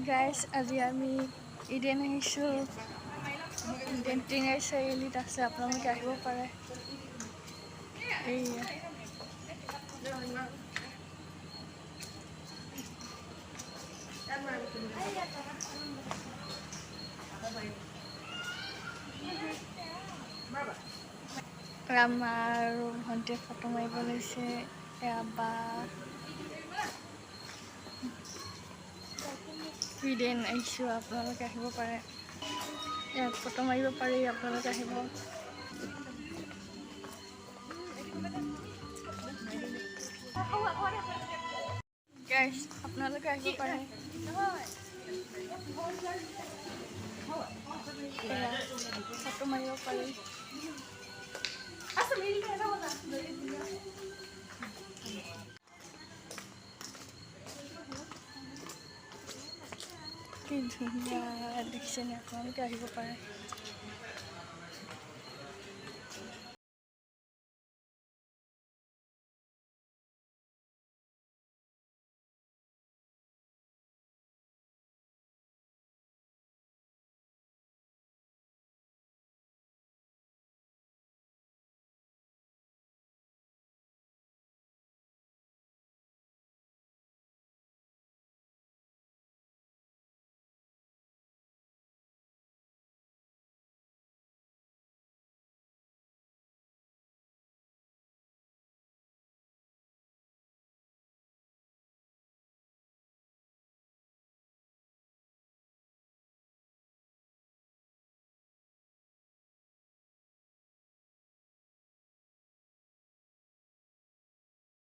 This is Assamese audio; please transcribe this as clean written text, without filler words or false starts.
গাইজ আজি আমি ইডেন আহিছোঁ। ইডেন টিংৰাই চাৰিআলিত আছে, আপোনালোকে আহিব পাৰে। এইয়া ৰামা আৰু ভণ্টিয়ে ফটো মাৰিব লৈছে। এয়া বা ইডেন আহিছোঁ, আপোনালোকে আহিব পাৰে। ইয়াত ফটো মাৰিব পাৰি, আপোনালোকে আহিব। গাইজ আপোনালোকে আহিব পাৰে। ফটো মাৰিব পাৰি। কি ধুনীয়া দেখিছেনে, আপোনালোকে আহিব পাৰে।